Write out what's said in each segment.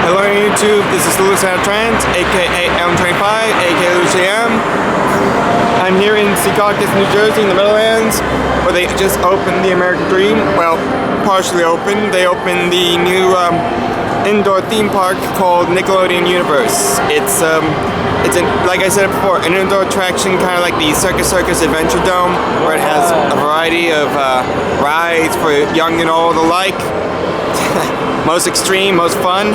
Hello YouTube, this is Louis Trent, aka M25, aka Lucian. I'm here in Secaucus, New Jersey, in the Meadowlands, where they just opened the American Dream. Well, partially opened. They opened the new indoor theme park called Nickelodeon Universe. It's like I said before, an indoor attraction, kind of like the Circus Adventure Dome, where it has a variety of rides for young and old alike. Most extreme, most fun.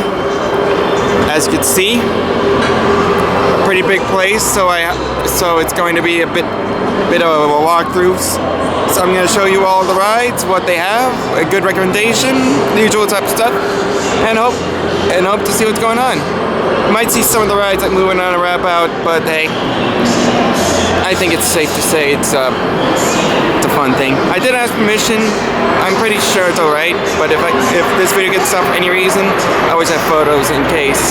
As you can see, a pretty big place, so it's going to be a bit of a walkthrough. So I'm going to show you all the rides, what they have, a good recommendation, the usual type of stuff, and hope to see what's going on. You might see some of the rides like moving on and wrap out, but hey, I think it's safe to say it's a fun thing. I did ask permission. I'm pretty sure it's alright, but if this video gets up for any reason, I always have photos in case.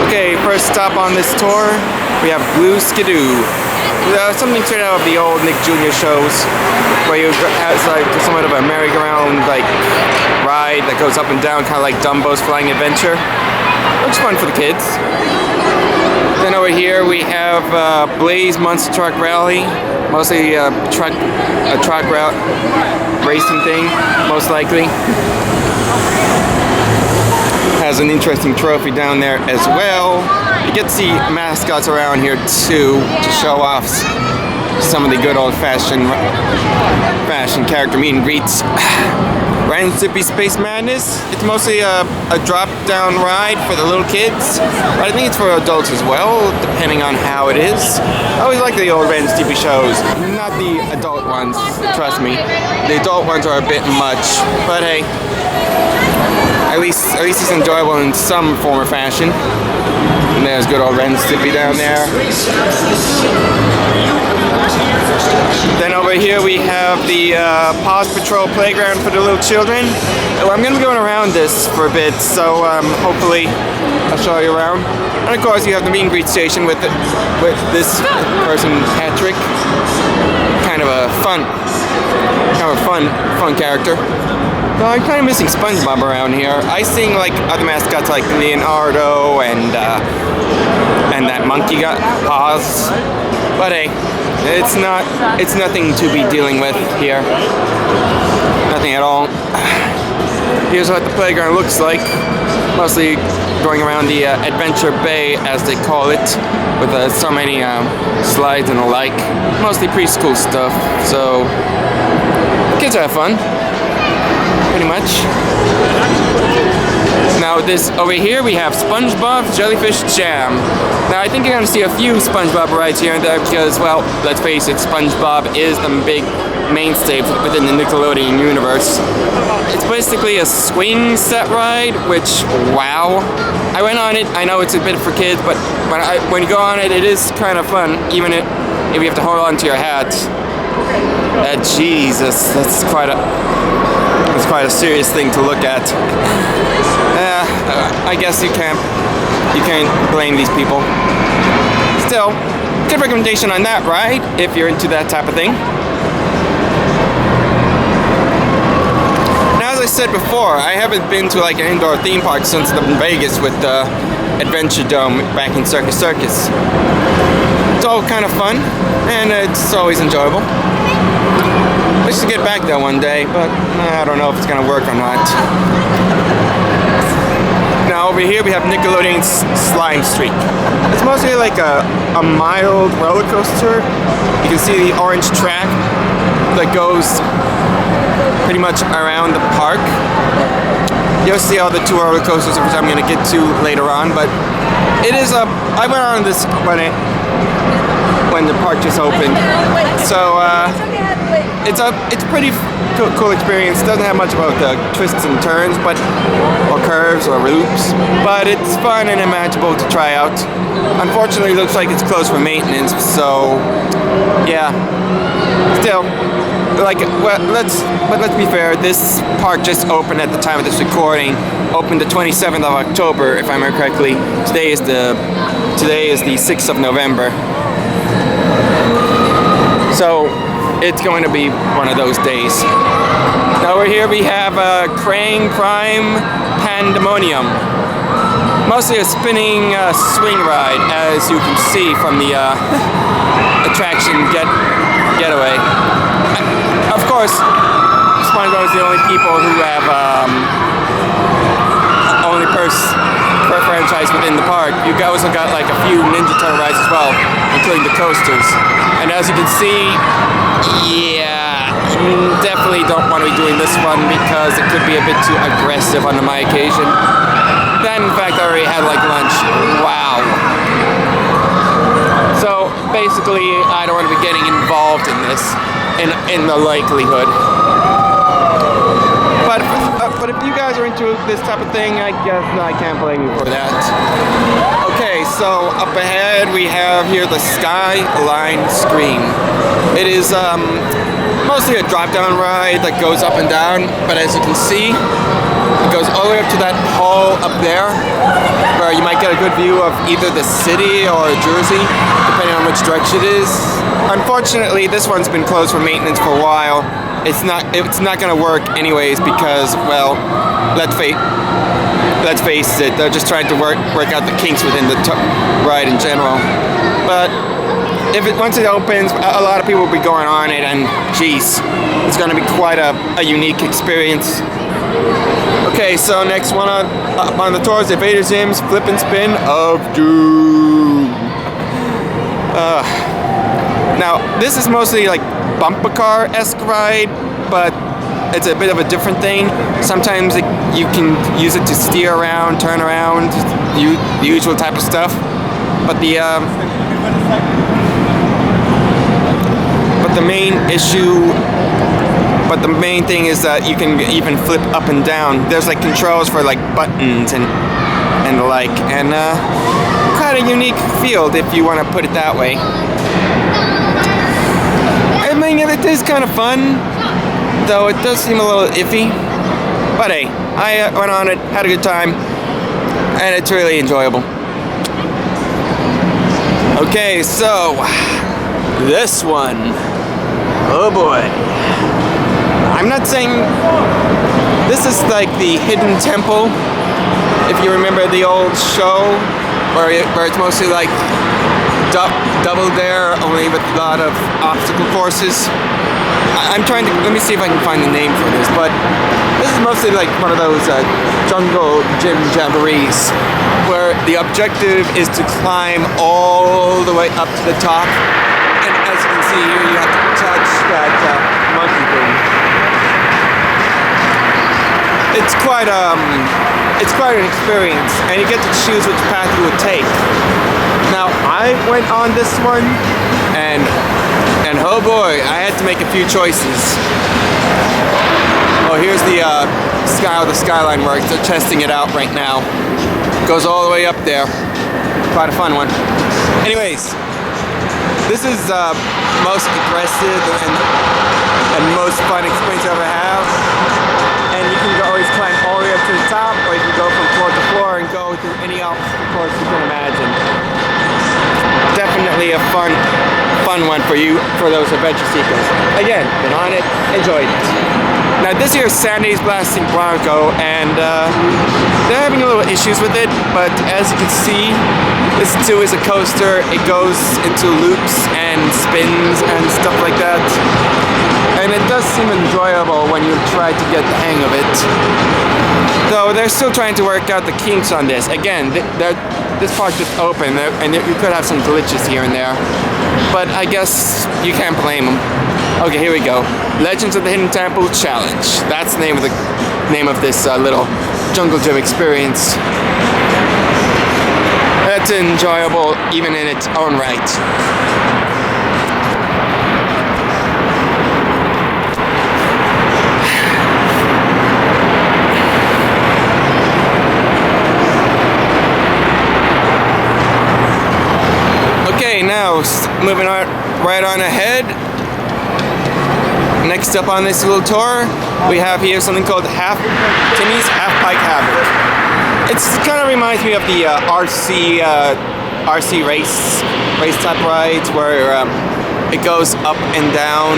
Okay, first stop on this tour, we have Blue Skidoo. Something straight out of the old Nick Jr. shows, where you have like somewhat of a merry-go-round like ride that goes up and down, kind of like Dumbo's Flying Adventure. Looks fun for the kids. Then over here we have Blaze Monster Truck Rally, mostly a truck route racing thing, most likely. Has an interesting trophy down there as well. You get to see mascots around here too to show off some of the good old-fashioned fashion character meet and greets. Ren Zippy Space Madness. It's mostly a drop-down ride for the little kids, but I think it's for adults as well, depending on how it is. I always like the old Ren Zippy shows, not the adult ones, trust me. The adult ones are a bit much, but hey, at least it's enjoyable in some form or fashion. And there's good old Ren Zippy down there. Then over here we have the Paw Patrol playground for the little children. I'm going to be going around this for a bit, so hopefully I'll show you around. And of course you have the meet and greet station with this person, Patrick. Kind of a fun character. So I'm kind of missing SpongeBob around here. I sing like other mascots like Leonardo and that monkey got paws. But hey, it's nothing to be dealing with here. Nothing at all. Here's what the playground looks like. Mostly going around the Adventure Bay, as they call it, with so many slides and the like. Mostly preschool stuff, so kids have fun. Pretty much. Now this over here we have SpongeBobs Jellyfish Jam. Now I think you're going to see a few SpongeBob rides here and there because, well, let's face it, SpongeBob is the big mainstay within the Nickelodeon universe. It's basically a swing set ride, which, wow. I went on it, I know it's a bit for kids, but when you go on it, it is kind of fun, even if you have to hold on to your hat. Jesus, that's quite a serious thing to look at. I guess you can't blame these people. Still, good recommendation on that ride if you're into that type of thing. Now, as I said before, I haven't been to like an indoor theme park since in Vegas with the Adventure Dome back in Circus. It's all kind of fun and it's always enjoyable. I should get back there one day, but I don't know if it's gonna work or not. Now over here we have Nickelodeon Slime Streak. It's mostly like a mild roller coaster. You can see the orange track that goes pretty much around the park. You'll see all the two roller coasters, which I'm gonna get to later on, but it is I went on this when the park just opened. So it's a pretty cool experience. It doesn't have much about the twists and turns, or curves or loops, but it's fun and imaginable to try out. Unfortunately, it looks like it's closed for maintenance, so yeah. Still, let's be fair. This park just opened at the time of this recording. Opened the 27th of October, if I remember correctly. Today is the 6th of November. So it's going to be one of those days. Now over here we have Crane Prime Pandemonium. mostly a spinning swing ride, as you can see from the attraction getaway. Of course, SpongeBob is the only people who have only per franchise within the park. You also got like a few Ninja Turtle rides as well, including the coasters. And as you can see, yeah, definitely don't want to be doing this one because it could be a bit too aggressive on my occasion. Then, in fact, I already had like lunch. Wow. So basically, I don't want to be getting involved in this, in the likelihood. But if you guys are into this type of thing, I guess I can't blame you for that. Okay, so up ahead we have here the Skyline screen. It is mostly a drop-down ride that goes up and down, but as you can see, it goes all the way up to that hall up there, where you might get a good view of either the city or Jersey, depending on which direction it is. Unfortunately, this one's been closed for maintenance for a while. It's not gonna work anyways because, well, let's face it, they're just trying to work out the kinks within the ride in general. But once it opens, a lot of people will be going on it, and geez, it's gonna be quite a unique experience. Okay, so next one up on the tour is Invader Zim's Flip and Spin of Doom. Now, this is mostly like bumper car-esque ride, but it's a bit of a different thing. Sometimes you can use it to steer around, turn around, the usual type of stuff. But the main thing is that you can even flip up and down. There's like controls for like buttons and the like, and quite a unique field if you want to put it that way. I mean, it is kind of fun, though it does seem a little iffy. But hey, I went on it, had a good time, and it's really enjoyable. Okay, so this one, oh boy. I'm not saying this is like the hidden temple. If you remember the old show, where it's mostly like double dare, only with a lot of obstacle courses. I'm trying to, let me see if I can find the name for this, but this is mostly like one of those jungle gym jamborees, where the objective is to climb all the way up to the top, and as you can see here, you have to touch that monkey thing. It's quite an experience, and you get to choose which path you would take. Now, I went on this one, and oh boy, I had to make a few choices. Oh, here's the Skyline works. They're testing it out right now. Goes all the way up there. Quite a fun one. Anyways, this is most aggressive and most fun experience I ever have. And you can always climb all the way up to the top, or you can go from floor to floor and go through any obstacle course you can imagine. Definitely a fun one for you, for those adventure seekers. Again, been on it, enjoyed it. Now this here is Sunday's Blasting Bronco, and they're having a little issues with it, but as you can see, this too is a coaster. It goes into loops and spins and stuff like that. And it does seem enjoyable when you try to get the hang of it. Though they're still trying to work out the kinks on this. Again, this part just opened, and you could have some glitches here and there. But I guess you can't blame them. Okay, here we go. Legends of the Hidden Temple Challenge. That's the name of this little jungle gym experience. That's enjoyable even in its own right. Okay, now moving on right on ahead. Next up on this little tour, we have here something called Timmy's Half Pike Havoc. It kind of reminds me of the RC race type rides, where it goes up and down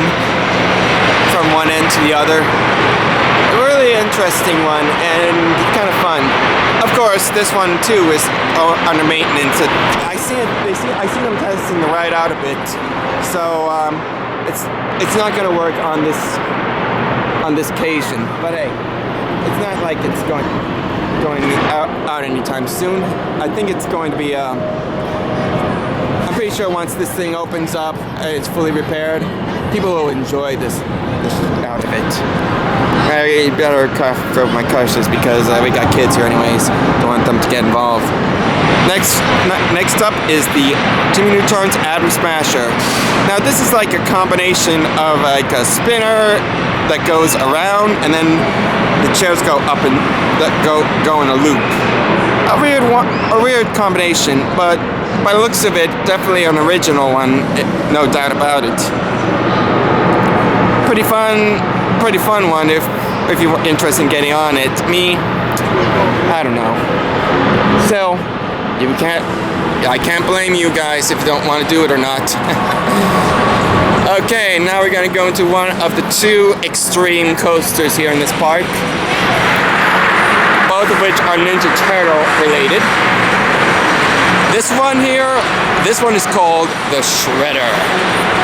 from one end to the other. A really interesting one and kind of fun. Of course, this one too is under maintenance. I see them testing the ride out a bit, so it's not going to work on this occasion. But hey, it's not like it's going out anytime soon. I think it's going to be. I'm pretty sure once this thing opens up, it's fully repaired, people will enjoy this out of it. I better throw my cautious because we got kids here anyways. Don't want them to get involved. Next up is the Jimmy Neutron's Atom Smasher. Now this is like a combination of like a spinner that goes around and then the chairs go up and go in a loop. A weird combination, but by the looks of it, definitely an original one, no doubt about it. Pretty fun one if you're interested in getting on it. Me, I don't know. So, I can't blame you guys if you don't want to do it or not. Okay, now we're going to go into one of the two extreme coasters here in this park. Both of which are Ninja Turtle related. This one is called the Shredder.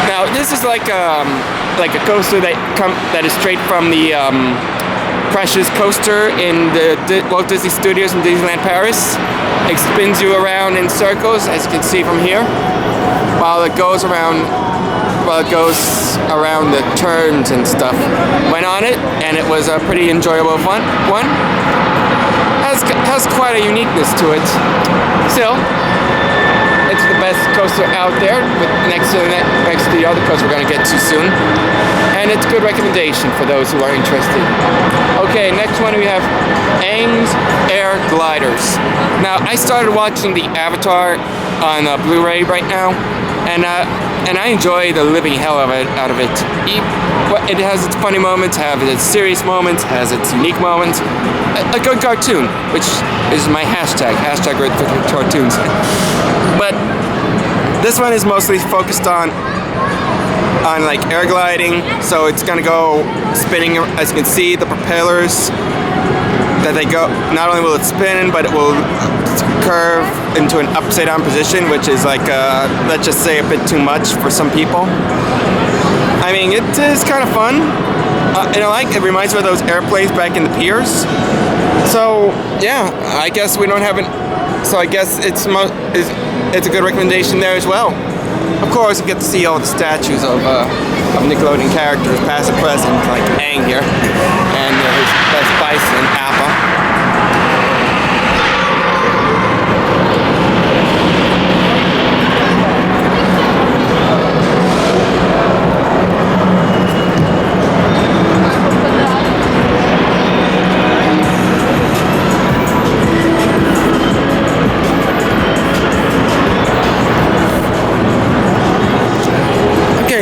Now this is like a coaster that is straight from the Precious coaster in the Walt Disney Studios in Disneyland Paris. It spins you around in circles, as you can see from here, while it goes around the turns and stuff. Went on it, and it was a pretty enjoyable one. Has quite a uniqueness to it. Still, it's the best coaster out there, next to the other coaster we're going to get to soon. And it's a good recommendation for those who are interested. Okay, next one we have Aang's Air Gliders. Now, I started watching the Avatar on Blu-ray right now, and I enjoy the living hell out of it. It has its funny moments, has its serious moments, has its unique moments. A good cartoon, which is my hashtag great cartoons. But this one is mostly focused on like air gliding, so it's gonna go spinning. As you can see, the propellers that they go, not only will it spin, but it will curve into an upside down position, which is like let's just say a bit too much for some people. I mean, it is kind of fun. It reminds me of those airplanes back in the piers. So yeah, I guess we don't have it. So I guess it's a good recommendation there as well. Of course, you get to see all the statues of Nickelodeon characters, past and present, like Aang here, and his best bison, Appa.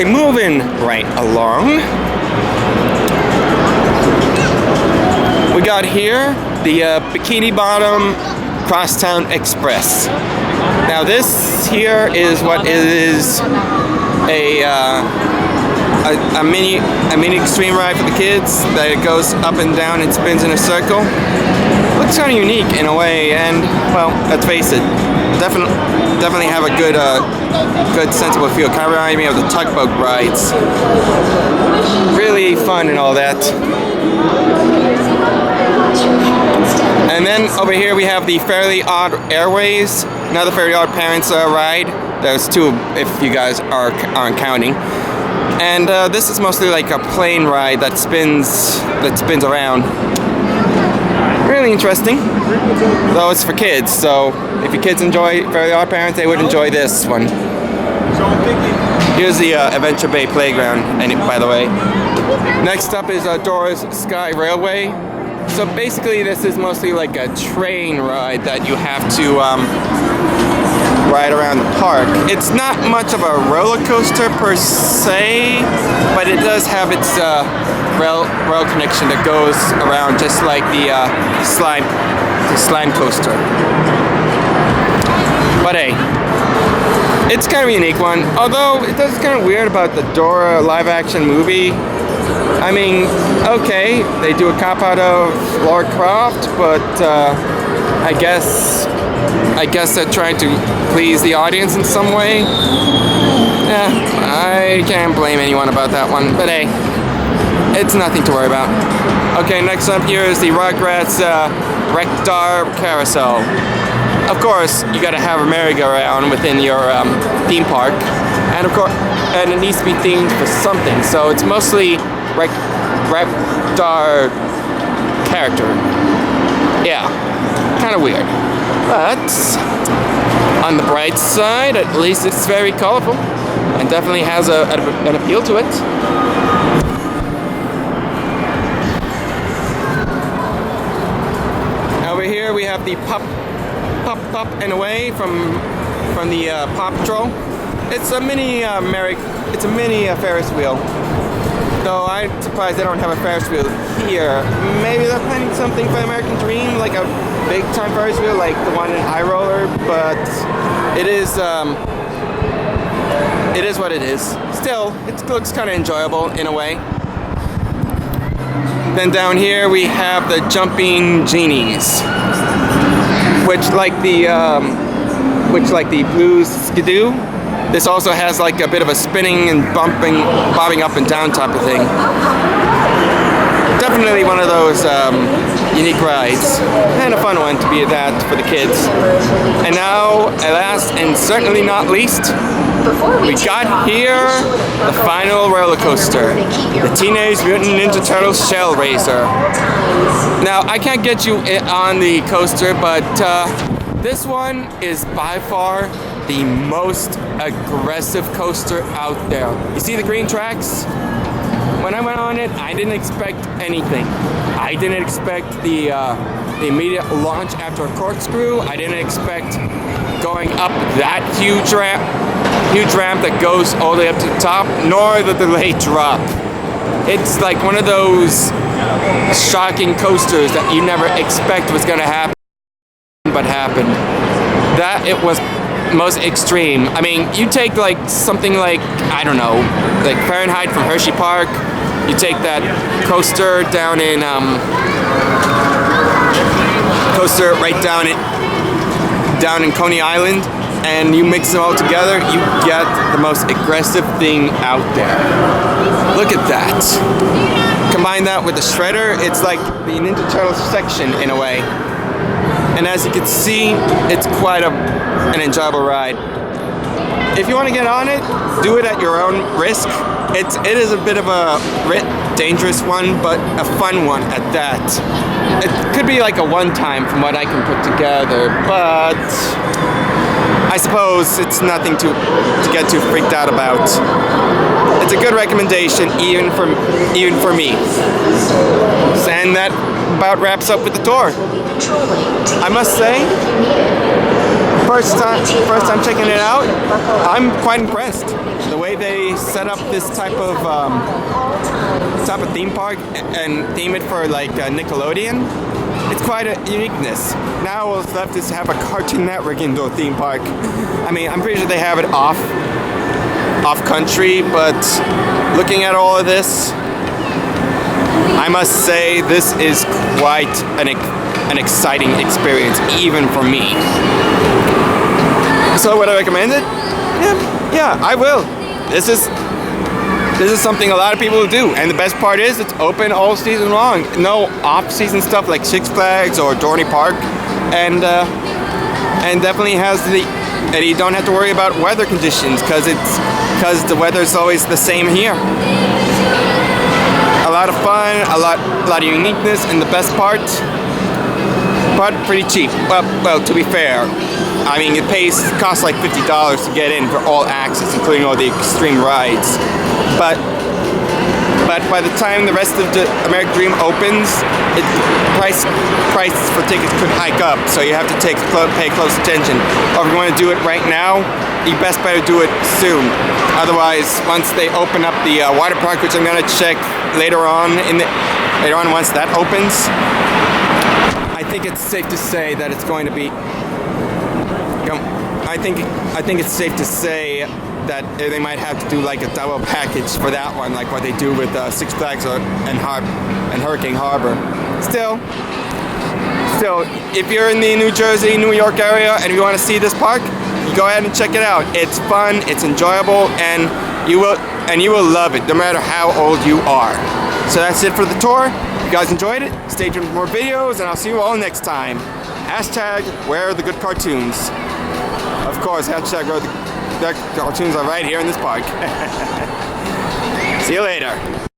Moving right along, we got here the Bikini Bottom Crosstown Express. Now this here is what is a mini extreme ride for the kids that it goes up and down and spins in a circle. Looks kind of unique in a way, and well, let's face it, definitely have a good sensible feel. Kind of remind me of the tugboat rides. Really fun and all that. And then over here we have the Fairly Odd Airways, another Fairly Odd Parents ride. There's two if you guys aren't counting. And this is mostly like a plane ride that spins around. Really interesting, though it's for kids, so if your kids enjoy Fairly Odd Parents, they would enjoy this one. Here's the Adventure Bay Playground, by the way. Next up is Doras Railway. So basically this is mostly like a train ride that you have to ride around the park. It's not much of a roller coaster per se, but it does have its rail connection that goes around just like the slime coaster. But hey, it's kind of a unique one. Although it does kind of weird about the Dora live action movie. I mean, okay, they do a cop out of Lara Croft, but I guess they're trying to please the audience in some way. Yeah, I can't blame anyone about that one, but hey, it's nothing to worry about. Okay, next up here is the Rugrats Carousel. Of course, you gotta have a merry-go-round within your theme park, and of course, and it needs to be themed for something. So it's mostly Reptar character. Yeah, kind of weird. But on the bright side, at least it's very colorful and definitely has an appeal to it. Over here we have the Pop and Away from the Paw Patrol. It's a mini Ferris wheel. Though I'm surprised they don't have a Ferris wheel here. Maybe they're planning something for American Dream, like a big time Ferris wheel, like the one in High Roller. But it is what it is. Still, it looks kind of enjoyable in a way. Then down here we have the jumping Genies, which like the Blues Skidoo. This also has like a bit of a spinning and bobbing up and down type of thing. Definitely one of those unique rides, and a fun one to be that for the kids. And now, last and certainly not least, we got here the final roller coaster, the Teenage Mutant Ninja Turtles Shellraiser. Now, I can't get you on the coaster, but this one is by far the most aggressive coaster out there. You see the green tracks? When I went on it, I didn't expect anything. I didn't expect the immediate launch after a corkscrew. I didn't expect going up that huge ramp that goes all the way up to the top, nor the delayed drop. It's like one of those shocking coasters that you never expect was gonna happen, but happened. That it was most extreme. I mean, you take like something like, I don't know, like Fahrenheit from Hershey Park. You take that coaster down in down in Coney Island, and you mix them all together, you get the most aggressive thing out there. Look at that. Combine that with the shredder, it's like the Ninja Turtles section in a way. And as you can see, it's quite an enjoyable ride. If you want to get on it, do it at your own risk. It is a bit of a dangerous one, but a fun one at that. It could be like a one-time from what I can put together, but I suppose it's nothing to get too freaked out about. It's a good recommendation, even for me. And that about wraps up with the tour. I must say, first time checking it out, I'm quite impressed. The way they set up this type of theme park and theme it for like Nickelodeon, it's quite a uniqueness. Now all that's left is to have a Cartoon Network indoor theme park. I mean, I'm pretty sure they have it off country, but looking at all of this, I must say this is quite an exciting experience, even for me. So would I recommend it? Yeah, I will. This is something a lot of people will do, and the best part is it's open all season long. No off-season stuff like Six Flags or Dorney Park, and definitely has and you don't have to worry about weather conditions because the weather's always the same here. A lot of fun, a lot of uniqueness, and the best part, but pretty cheap. Well, to be fair, I mean it costs like $50 to get in for all access, including all the extreme rides. But by the time the rest of the American Dream opens, prices for tickets could hike up, so you have to pay close attention. Or if you want to do it right now, you best better do it soon. Otherwise, once they open up the water park, which I'm gonna check later on once that opens, I think it's safe to say that it's going to be. I think it's safe to say that they might have to do like a double package for that one, like what they do with Six Flags and Hurricane Harbor. Still, So if you're in the New Jersey, New York area and you want to see this park, you go ahead and check it out. It's fun, it's enjoyable, and you will love it no matter how old you are. So that's it for the tour. If you guys enjoyed it, stay tuned for more videos, and I'll see you all next time. Hashtag where are the good cartoons? Of course, hashtag where the cartoons are right here in this park. See you later.